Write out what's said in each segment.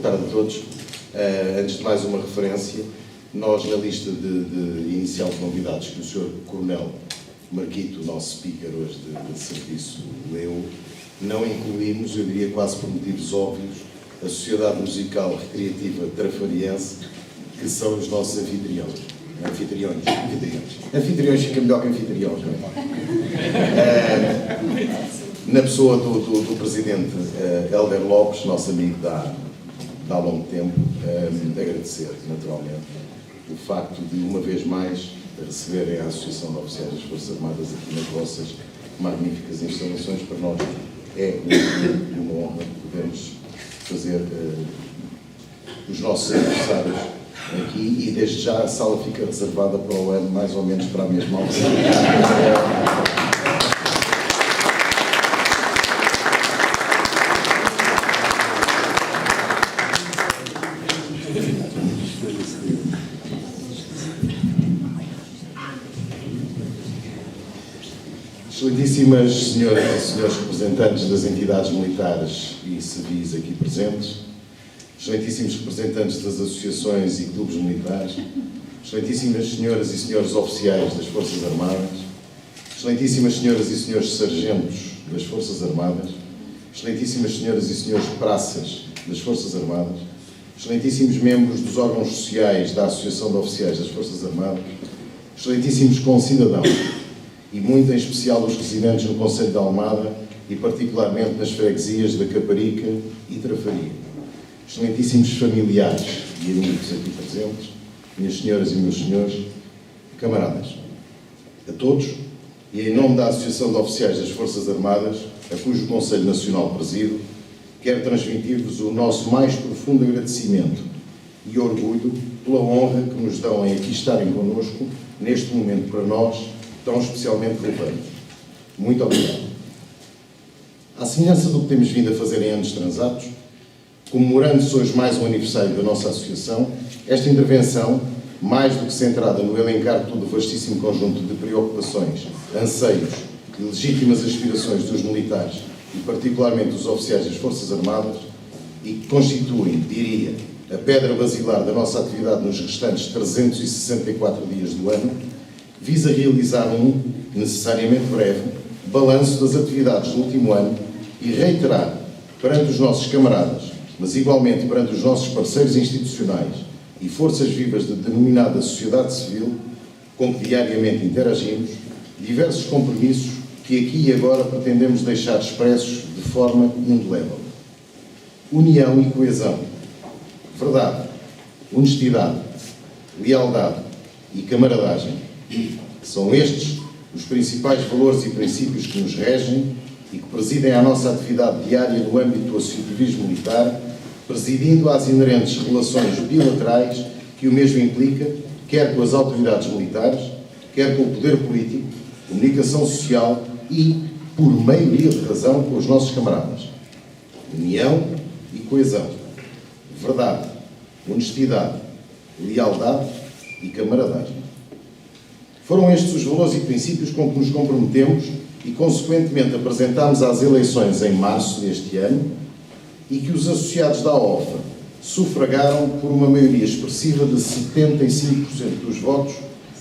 tarde a todos. Antes de mais uma referência, nós na lista inicial de convidados que o Sr. Coronel Marquito, o nosso speaker hoje de serviço, leu, não incluímos, eu diria quase por motivos óbvios, a Sociedade Musical Recreativa Trafariense, que são os nossos anfitriões. Anfitriões fica melhor que anfitriões, não é? Na pessoa do presidente Hélder Lopes, nosso amigo de há longo tempo, agradecer, naturalmente, o facto de, uma vez mais, receberem a Associação de Oficiais das Forças Armadas aqui nas vossas magníficas instalações. Para nós é uma honra podermos fazer os nossos aniversários aqui, e desde já a sala fica reservada para o ano, mais ou menos para a mesma altura. Excelentíssimas senhoras e senhores representantes das entidades militares e civis aqui presentes, excelentíssimos representantes das associações e clubes militares, excelentíssimas senhoras e senhores oficiais das Forças Armadas, excelentíssimas senhoras e senhores sargentos das Forças Armadas, excelentíssimas senhoras e senhores praças das Forças Armadas, excelentíssimos membros dos órgãos sociais da Associação de Oficiais das Forças Armadas, excelentíssimos concidadãos, e muito em especial os residentes no Concelho de Almada e particularmente nas freguesias da Caparica e Trafaria. Excelentíssimos familiares e amigos aqui presentes, minhas senhoras e meus senhores, camaradas, a todos, e em nome da Associação de Oficiais das Forças Armadas, a cujo Conselho Nacional presido, quero transmitir-vos o nosso mais profundo agradecimento e orgulho pela honra que nos dão em aqui estarem connosco, neste momento para nós, tão especialmente relevante. Muito obrigado. À semelhança do que temos vindo a fazer em anos transatos, comemorando-se hoje mais um aniversário da nossa associação, esta intervenção, mais do que centrada no elencar de todo o vastíssimo conjunto de preocupações, anseios e legítimas aspirações dos militares e particularmente dos oficiais das Forças Armadas, e que constituem, diria, a pedra basilar da nossa atividade nos restantes 364 dias do ano, visa realizar um, necessariamente breve, balanço das atividades do último ano e reiterar perante os nossos camaradas, mas igualmente perante os nossos parceiros institucionais e forças vivas da denominada sociedade civil, com que diariamente interagimos, diversos compromissos que aqui e agora pretendemos deixar expressos de forma indelével. União e coesão, verdade, honestidade, lealdade e camaradagem. São estes os principais valores e princípios que nos regem e que presidem à nossa atividade diária no âmbito do associativismo militar, presidindo às inerentes relações bilaterais que o mesmo implica, quer com as autoridades militares, quer com o poder político, comunicação social e, por maioria de razão, com os nossos camaradas. União e coesão, verdade, honestidade, lealdade e camaradagem. Foram estes os valores e princípios com que nos comprometemos e, consequentemente, apresentámos às eleições em março deste ano e que os associados da OFA sufragaram por uma maioria expressiva de 75% dos votos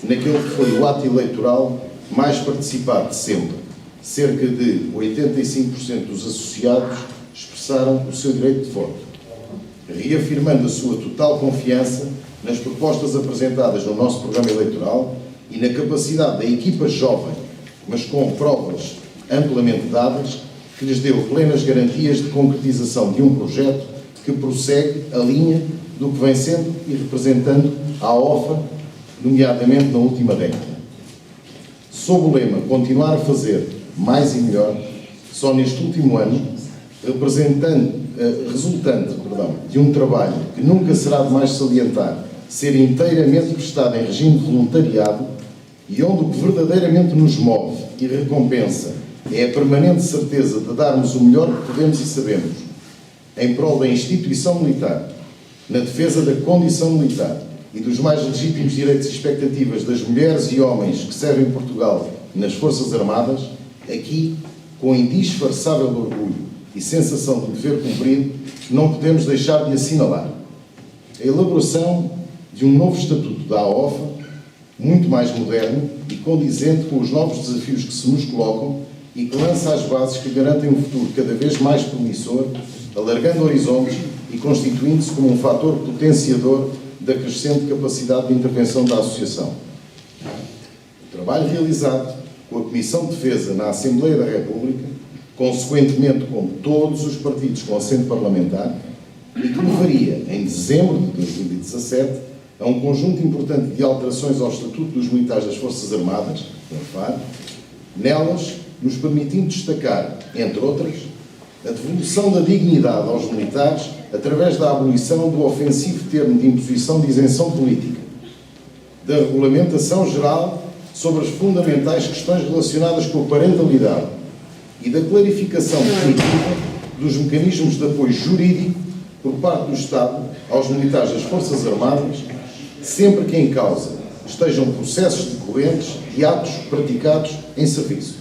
naquele que foi o ato eleitoral mais participado de sempre. Cerca de 85% dos associados expressaram o seu direito de voto, reafirmando a sua total confiança nas propostas apresentadas no nosso programa eleitoral e na capacidade da equipa jovem, mas com provas amplamente dadas, que lhes deu plenas garantias de concretização de um projeto que prossegue a linha do que vem sendo e representando a OFA, nomeadamente na última década. Sob o lema "Continuar a fazer mais e melhor", só neste último ano, resultante de um trabalho que nunca será demais salientar, ser inteiramente prestado em regime de voluntariado, e onde o que verdadeiramente nos move e recompensa é a permanente certeza de darmos o melhor que podemos e sabemos em prol da instituição militar, na defesa da condição militar e dos mais legítimos direitos e expectativas das mulheres e homens que servem Portugal nas Forças Armadas, aqui, com indisfarçável orgulho, e sensação de dever cumprido, não podemos deixar de assinalar a elaboração de um novo estatuto da AOFA, muito mais moderno e condizente com os novos desafios que se nos colocam e que lança as bases que garantem um futuro cada vez mais promissor, alargando horizontes e constituindo-se como um fator potenciador da crescente capacidade de intervenção da Associação. O trabalho realizado com a Comissão de Defesa na Assembleia da República, consequentemente com todos os partidos com assento parlamentar, e que levaria, em dezembro de 2017, a um conjunto importante de alterações ao Estatuto dos Militares das Forças Armadas, o EFAR, nelas nos permitindo destacar, entre outras, a devolução da dignidade aos militares através da abolição do ofensivo termo de imposição de isenção política, da regulamentação geral sobre as fundamentais questões relacionadas com a parentalidade e da clarificação definitiva dos mecanismos de apoio jurídico por parte do Estado aos militares das Forças Armadas, sempre que em causa estejam processos decorrentes de atos praticados em serviço.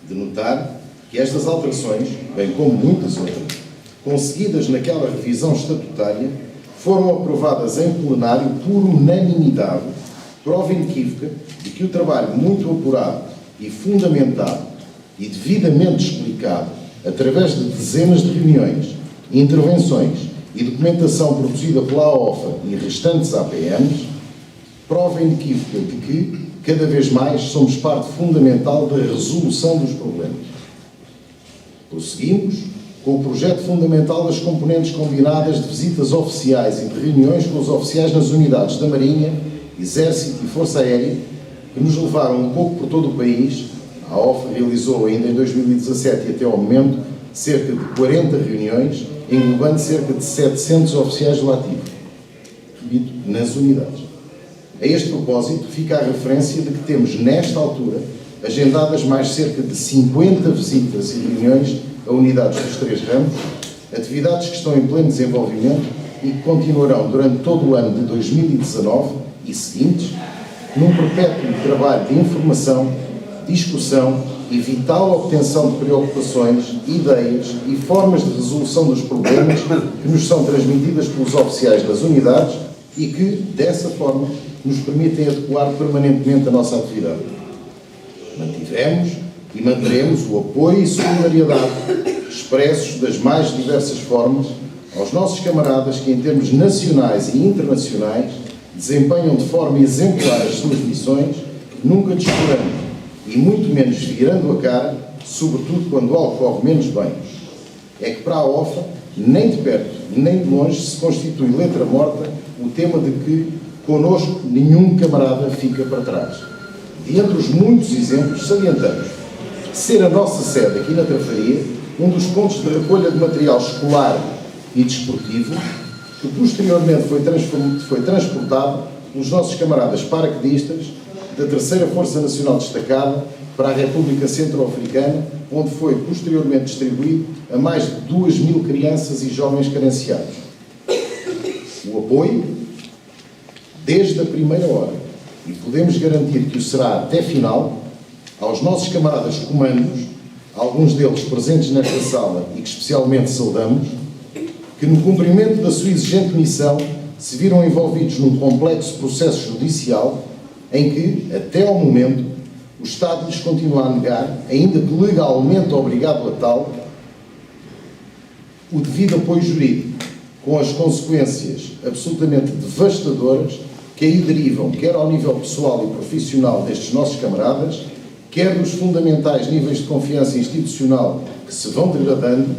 De notar que estas alterações, bem como muitas outras, conseguidas naquela revisão estatutária, foram aprovadas em plenário por unanimidade, prova inequívoca de que o trabalho muito apurado e fundamentado e devidamente explicado, através de dezenas de reuniões, intervenções e documentação produzida pela AOFA e restantes APMs, prova inequívoca de que, cada vez mais, somos parte fundamental da resolução dos problemas. Prosseguimos com o projeto fundamental das componentes combinadas de visitas oficiais e de reuniões com os oficiais nas unidades da Marinha, Exército e Força Aérea, que nos levaram um pouco por todo o país. A AOFA realizou ainda em 2017 e até ao momento cerca de 40 reuniões, englobando cerca de 700 oficiais lá ativos. Repito, nas unidades. A este propósito, fica a referência de que temos, nesta altura, agendadas mais cerca de 50 visitas e reuniões a unidades dos 3 ramos, atividades que estão em pleno desenvolvimento e que continuarão durante todo o ano de 2019 e seguintes, num perpétuo trabalho de informação, discussão e vital obtenção de preocupações, ideias e formas de resolução dos problemas que nos são transmitidas pelos oficiais das unidades e que, dessa forma, nos permitem adequar permanentemente a nossa atividade. Mantivemos e manteremos o apoio e solidariedade expressos das mais diversas formas aos nossos camaradas que, em termos nacionais e internacionais, desempenham de forma exemplar as suas missões, nunca descurando e muito menos virando a cara, sobretudo quando algo corre menos bem. É que para a AOFA, nem de perto nem de longe, se constitui letra morta o tema de que connosco nenhum camarada fica para trás. E entre os muitos exemplos, salientamos ser a nossa sede aqui na Trafaria um dos pontos de recolha de material escolar e desportivo que posteriormente foi transportado pelos nossos camaradas paraquedistas da 3ª Força Nacional Destacada para a República Centro-Africana, onde foi posteriormente distribuído a mais de 2.000 crianças e jovens carenciados. O apoio, desde a primeira hora, e podemos garantir que o será até final, aos nossos camaradas comandos, alguns deles presentes nesta sala e que especialmente saudamos, que no cumprimento da sua exigente missão se viram envolvidos num complexo processo judicial em que, até ao momento, o Estado lhes continua a negar, ainda que legalmente obrigado a tal, o devido apoio jurídico, com as consequências absolutamente devastadoras que aí derivam, quer ao nível pessoal e profissional destes nossos camaradas, quer dos fundamentais níveis de confiança institucional que se vão degradando,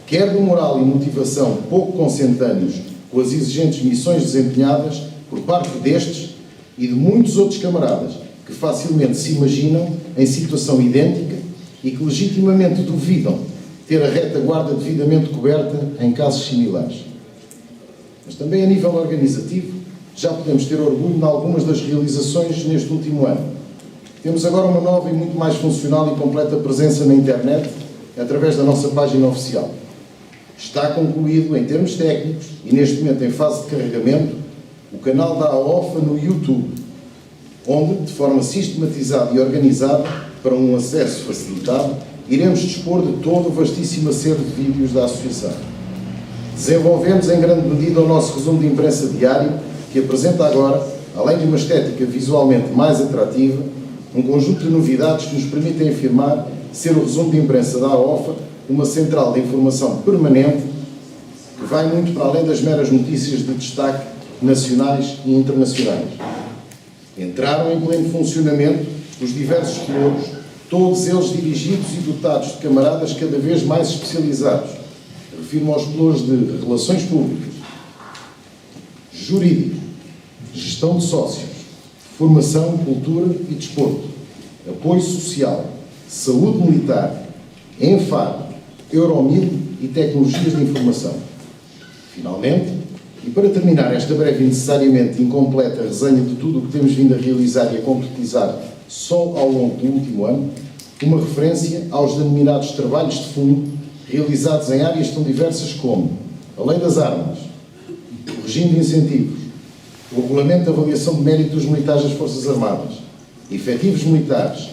quer do moral e motivação pouco consentâneos com as exigentes missões desempenhadas por parte destes e de muitos outros camaradas que facilmente se imaginam em situação idêntica e que legitimamente duvidam ter a retaguarda devidamente coberta em casos similares. Mas também a nível organizativo já podemos ter orgulho em algumas das realizações neste último ano. Temos agora uma nova e muito mais funcional e completa presença na internet através da nossa página oficial. Está concluído em termos técnicos e neste momento em fase de carregamento o canal da AOFA no YouTube, onde, de forma sistematizada e organizada, para um acesso facilitado, iremos dispor de todo o vastíssimo acervo de vídeos da Associação. Desenvolvemos em grande medida o nosso resumo de imprensa diário, que apresenta agora, além de uma estética visualmente mais atrativa, um conjunto de novidades que nos permitem afirmar ser o resumo de imprensa da AOFA uma central de informação permanente que vai muito para além das meras notícias de destaque nacionais e internacionais. Entraram em pleno funcionamento os diversos pelouros, todos eles dirigidos e dotados de camaradas cada vez mais especializados. Refiro-me aos pelouros de relações públicas, jurídico, gestão de sócios, formação, cultura e desporto, apoio social, saúde militar, Enfado, Euromil e tecnologias de informação. Finalmente, e para terminar esta breve e necessariamente incompleta resenha de tudo o que temos vindo a realizar e a concretizar só ao longo do último ano, uma referência aos denominados trabalhos de fundo realizados em áreas tão diversas como a Lei das Armas, o regime de incentivos, o regulamento de avaliação de mérito dos militares das Forças Armadas, efetivos militares,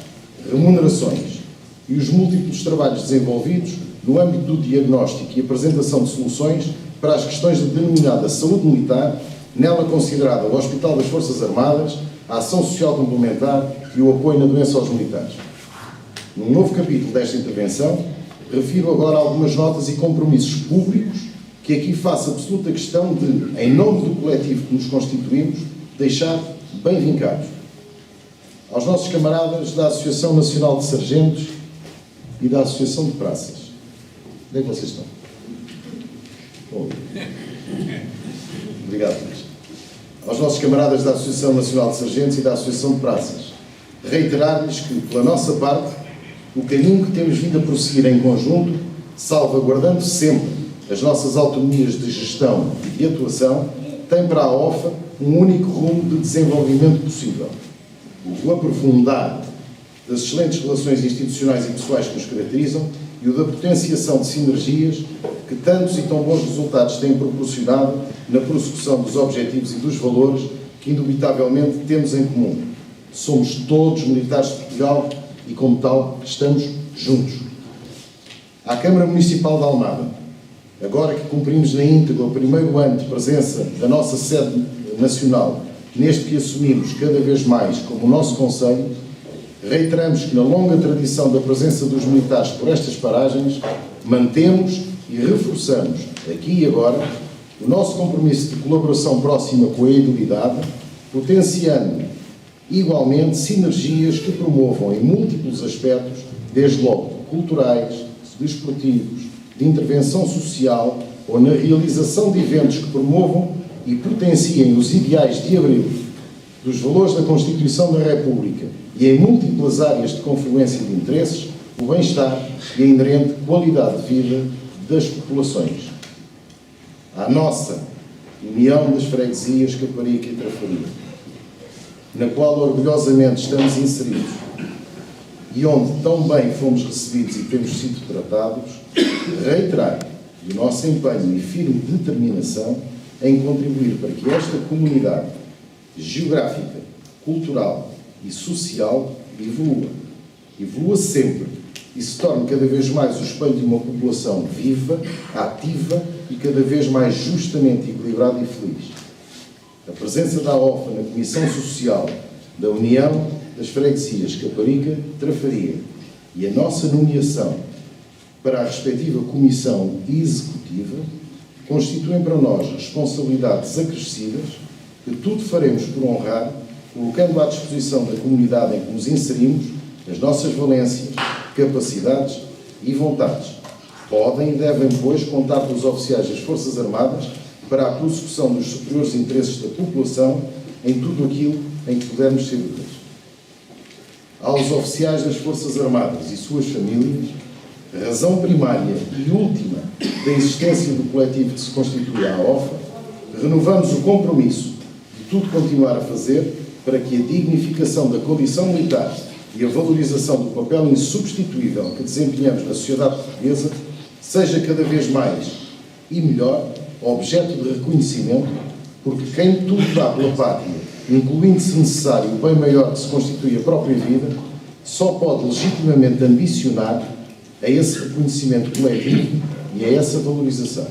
remunerações e os múltiplos trabalhos desenvolvidos no âmbito do diagnóstico e apresentação de soluções para as questões de denominada saúde militar, nela considerada o Hospital das Forças Armadas, a ação social complementar e o apoio na doença aos militares. Num novo capítulo desta intervenção, refiro agora algumas notas e compromissos públicos que aqui faço absoluta questão de, em nome do coletivo que nos constituímos, deixar bem vincados. Aos nossos camaradas da Associação Nacional de Sargentos e da Associação de Praças. Onde é que vocês estão? Bom, obrigado, Luís. Aos nossos camaradas da Associação Nacional de Sargentos e da Associação de Praças, reiterar-lhes que, pela nossa parte, o caminho que temos vindo a prosseguir em conjunto, salvaguardando sempre as nossas autonomias de gestão e de atuação, tem para a AOFA um único rumo de desenvolvimento possível: o aprofundar das excelentes relações institucionais e pessoais que nos caracterizam e o da potenciação de sinergias que tantos e tão bons resultados têm proporcionado na prossecução dos objetivos e dos valores que, indubitavelmente, temos em comum. Somos todos militares de Portugal e, como tal, estamos juntos. À Câmara Municipal de Almada, agora que cumprimos na íntegra o primeiro ano de presença da nossa sede nacional, neste que assumimos cada vez mais como o nosso Conselho, reiteramos que, na longa tradição da presença dos militares por estas paragens, mantemos e reforçamos, aqui e agora, o nosso compromisso de colaboração próxima com a idilidade, potenciando igualmente sinergias que promovam em múltiplos aspectos, desde logo culturais, desportivos, de intervenção social ou na realização de eventos que promovam e potenciem os ideais de abril dos valores da Constituição da República e em múltiplas áreas de confluência de interesses, o bem-estar e a inerente qualidade de vida das populações. À nossa União das Freguesias Caparica e Trafaria, na qual orgulhosamente estamos inseridos e onde tão bem fomos recebidos e temos sido tratados, reiterar o nosso empenho e firme determinação em contribuir para que esta comunidade geográfica, cultural e social evolua sempre e se torne cada vez mais o espelho de uma população viva, ativa e cada vez mais justamente equilibrada e feliz. A presença da AOFA na Comissão Social da União das Freguesias Caparica e Trafaria e a nossa nomeação para a respectiva Comissão Executiva constituem para nós responsabilidades acrescidas que tudo faremos por honrar, colocando à disposição da comunidade em que nos inserimos as nossas valências, capacidades e vontades. Podem e devem, pois, contar com os oficiais das Forças Armadas para a prossecução dos superiores interesses da população em tudo aquilo em que pudermos ser úteis. Aos oficiais das Forças Armadas e suas famílias, a razão primária e última da existência do coletivo que se constitui a AOFA, renovamos o compromisso de tudo continuar a fazer para que a dignificação da condição militar e a valorização do papel insubstituível que desempenhamos na sociedade portuguesa seja cada vez mais e melhor objeto de reconhecimento, porque quem tudo dá pela pátria, incluindo, se necessário, o bem maior que se constitui a própria vida, só pode legitimamente ambicionar a esse reconhecimento coletivo e a essa valorização.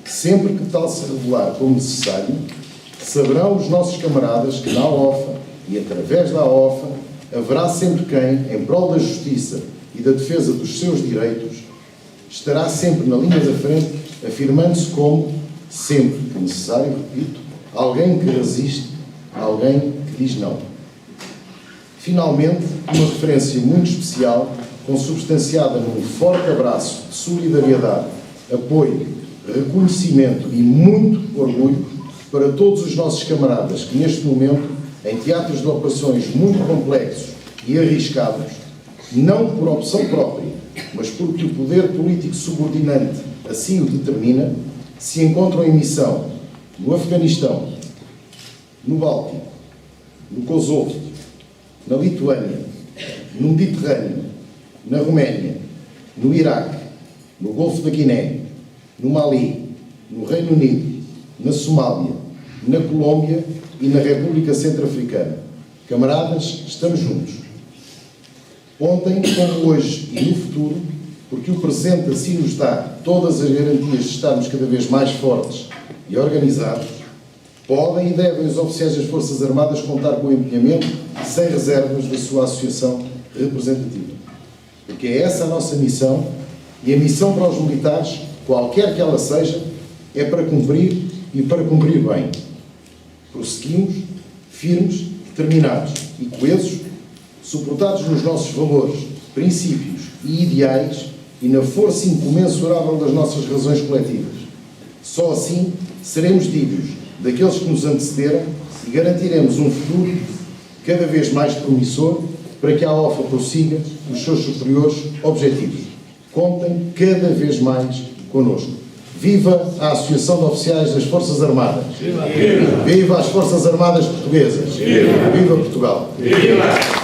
Sempre que tal se revelar como necessário, saberão os nossos camaradas que na OFA e através da OFA haverá sempre quem, em prol da justiça e da defesa dos seus direitos, estará sempre na linha da frente, afirmando-se como, sempre que necessário, repito, alguém que resiste, alguém que diz não. Finalmente, uma referência muito especial, consubstanciada num forte abraço de solidariedade, apoio, reconhecimento e muito orgulho para todos os nossos camaradas que neste momento, em teatros de operações muito complexos e arriscados, não por opção própria, mas porque o poder político subordinante assim o determina, se encontram em missão no Afeganistão, no Báltico, no Kosovo, na Lituânia, no Mediterrâneo, na Roménia, no Iraque, no Golfo da Guiné, no Mali, no Reino Unido, na Somália, na Colômbia e na República Centro-Africana. Camaradas, estamos juntos. Ontem, como hoje e no futuro, porque o presente assim nos dá todas as garantias de estarmos cada vez mais fortes e organizados, podem e devem os oficiais das Forças Armadas contar com o empenhamento sem reservas da sua associação representativa. Porque é essa a nossa missão, e a missão para os militares, qualquer que ela seja, é para cumprir e para cumprir bem. Prosseguimos, firmes, determinados e coesos, suportados nos nossos valores, princípios e ideais e na força incomensurável das nossas razões coletivas. Só assim seremos dignos daqueles que nos antecederam e garantiremos um futuro cada vez mais promissor para que a OFA prossiga os seus superiores objetivos. Contem cada vez mais connosco. Viva a Associação de Oficiais das Forças Armadas! Viva! Viva as Forças Armadas Portuguesas! Viva Portugal! Viva!